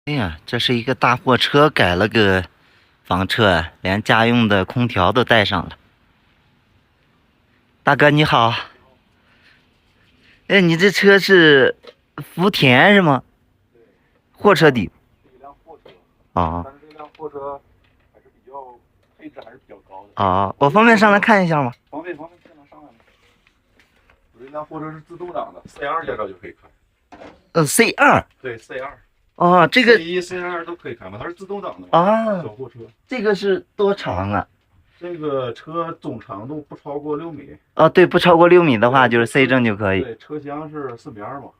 哎呀，这是一个大货车改了个房车，连家用的空调都带上了。大哥你好，哎，你这车是福田是吗？货车底。是一辆货车，哦但是这辆货车还是比较配置还是比较高的。哦，我方便上来看一下吗？方便，现在上来了。我这辆货车是自动挡的，C2驾照就可以开。C2。对，C2。哦，这个C1、C2都可以开嘛，它是自动挡的嘛，啊，小货车。这个是多长啊？这个车总长度不超过6米。哦，对，不超过6米的话，就是 C 证就可以。对，车厢是4.2米嘛。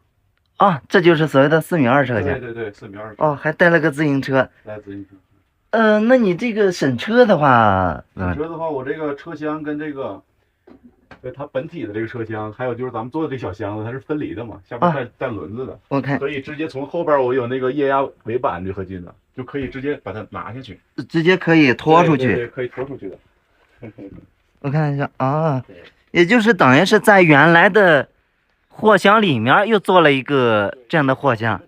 啊，这就是所谓的4.2米车厢。对，4.2米。哦，还带了个自行车。带自行车。那你这个审车的话，审车的话，我这个车厢跟这个，它本体的这个车厢，还有就是咱们坐的这小箱子，它是分离的嘛，下边带轮子的。我看可以直接从后边，我有那个液压尾板铝合金的，就可以直接把它拿下去，直接可以拖出去。对，可以拖出去的。我看一下啊，也就是等于是在原来的货箱里面又做了一个这样的货箱。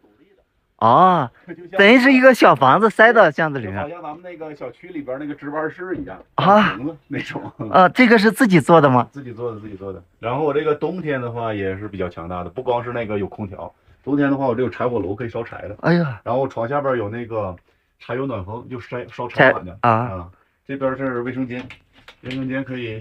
哦，等于是一个小房子塞到箱子里面，好像咱们那个小区里边那个值班室一样啊，那种。这个是自己做的吗？自己做的。然后我这个冬天的话也是比较强大的，不光是那个有空调，冬天的话我这有柴火炉可以烧柴的。哎呀，然后床下边有那个柴油暖风，就烧柴暖的啊。这边是卫生间。卫生间可以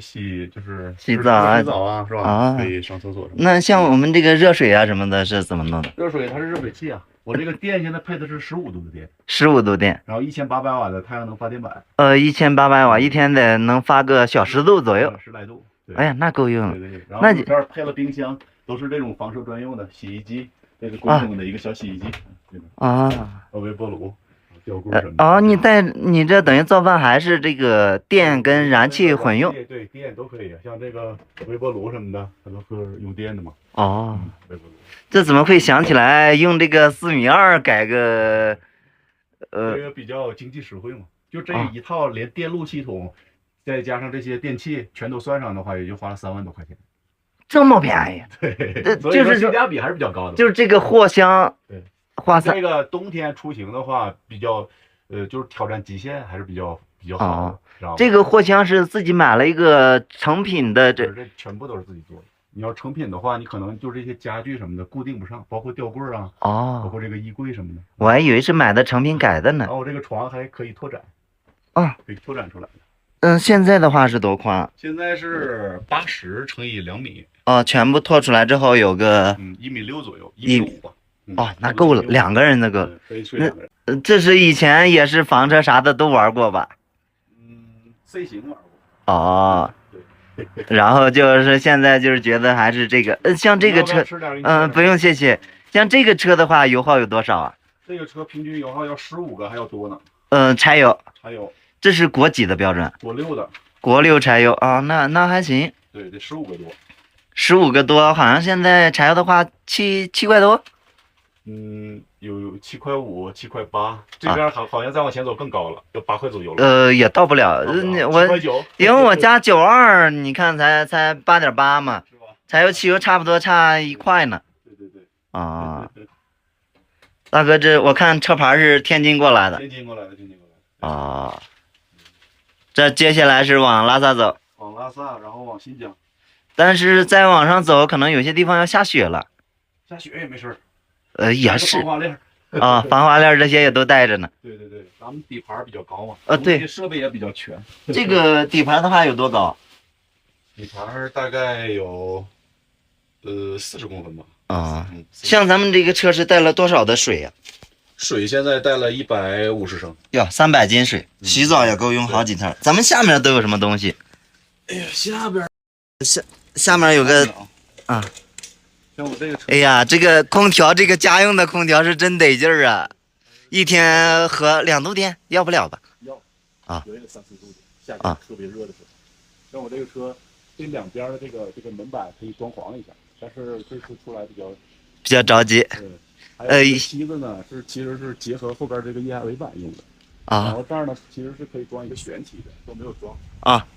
就是洗澡啊，是吧？可以上厕所什么的。那像我们这个热水啊什么的，是怎么弄的？热水它是热水器啊，我这个电现在配的是15度的电，15度电，然后1800瓦的太阳能发电板。1800瓦，一天得能发个小10度左右，10来度。哎呀，那够用了。对。然后里边配了冰箱，都是这种房车专用的，洗衣机，这是公共的一个小洗衣机。微波炉。吊柜什么的。你这等于做饭还是这个电跟燃气混用？对，电都可以，像这个微波炉什么的，它都是用电的嘛。微波炉。这怎么会想起来用这个4.2米改个？这个比较经济实惠嘛，就这一套连电路系统，再加上这些电器全都算上的话，也就花了3万多块钱。这么便宜？对，所以说性价比还是比较高的。就是这个货箱。对。这个冬天出行的话，比较，就是挑战极限还是比较好的。这个货箱是自己买了一个成品的，这全部都是自己做的。你要成品的话，你可能就这些家具什么的固定不上，包括吊柜啊，包括这个衣柜什么的。我还以为是买的成品改的呢。然后我这个床还可以拓展，可以拓展出来的。现在的话是多宽？现在是80乘以2米。全部拓出来之后有个1.6米左右，1.5米吧。那够了，2个人那个。可以睡2个人。这是以前也是房车啥的都玩过吧？C 型玩过。对。然后就是现在就是觉得还是这个，像这个车，不用谢谢。像这个车的话，油耗有多少啊？这个车平均油耗要15个还要多呢。柴油。这是国几的标准？国6的。国6柴油啊，那还行。对，得15个多。15个多，好像现在柴油的话7块多。有7块5、7块8，这边好像再往前走更高了，有8块左右了。也到不了，因为我加92，你看才8.8嘛，柴油汽油差不多差1块呢。对。大哥，这我看车牌是天津过来的。天津过来的。这接下来是往拉萨走。往拉萨，然后往新疆。但是再往上走，可能有些地方要下雪了。下雪也没事。也是。防滑链。防滑链这些也都带着呢。对，咱们底盘比较高嘛。对，设备也比较全。这个底盘的话有多高？底盘大概有40公分吧。像咱们这个车是带了多少的水呀？水现在带了150升。哟，300斤水，洗澡也够用好几天。咱们下面都有什么东西？哎呀，下面有个像我这个车。哎呀，这个空调，这个家用的空调是真得劲儿啊！一天合2度电，要不了吧？要。有一个3、4度的，夏天特别热的时候。像我这个车，这两边的这个门板可以装潢一下，但是这次出来比较着急。还有梯子呢，其实是结合后边这个液压尾板用的。然后这儿呢，其实是可以装一个悬梯的，都没有装。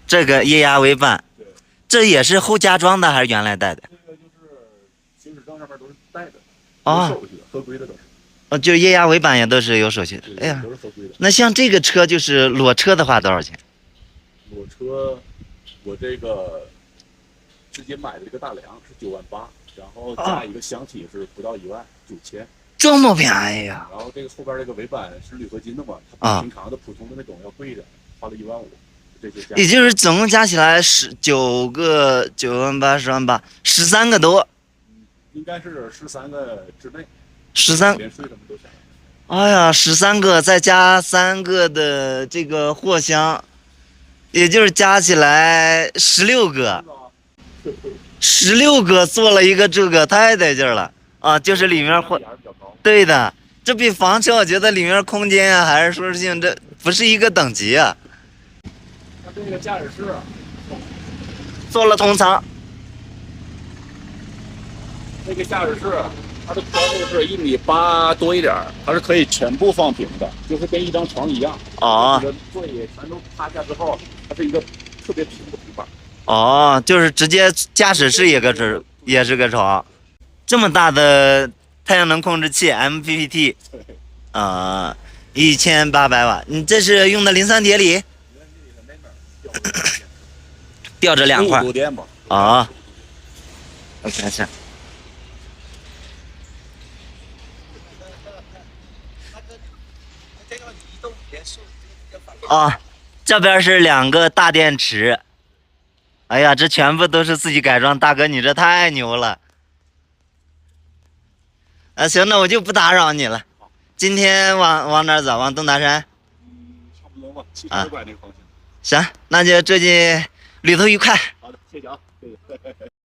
这个液压尾板。对。这也是后加装的还是原来带的？这个就是行驶证上面都是带的。有手续的，合规的都是。就液压尾板也都是有手续的。哎呀，都是合规的。那像这个车就是裸车的话多少钱？裸车，我这个直接买的这个大梁是9.8万，然后加一个箱体是不到1.9万，这么便宜呀？然后这个后边这个尾板是铝合金的嘛，它比平常的普通的那种要贵一点，花了1.5万，这些加。也就是总共加起来9万8、10.8万，13个多。应该是13个之内，13，连税什么都下来。哎呀，13个再加3个的这个货箱，也就是加起来16个做了一个这个，太得劲了啊！就是里面对的，这比房车我觉得里面空间啊，还是舒适性，这不是一个等级啊。它这个驾驶室做了通舱，这个驾驶室它的宽度是1.8米多一点，它是可以全部放平的，就是跟一张床一样。哦，座椅全都趴下之后，它是一个特别平的平板。哦，就是直接驾驶室也是个床，这么大的太阳能控制器 MPPT， 1800瓦，你这是用的磷酸铁锂？吊着2块。多电吧？啊，我看一下。啊，这边是2个大电池。哎呀，这全部都是自己改装，大哥你这太牛了。行，那我就不打扰你了。今天往哪儿走？往东达山？差不多吧，700拐那个方向。行，那就祝你旅途愉快。好的，谢谢啊。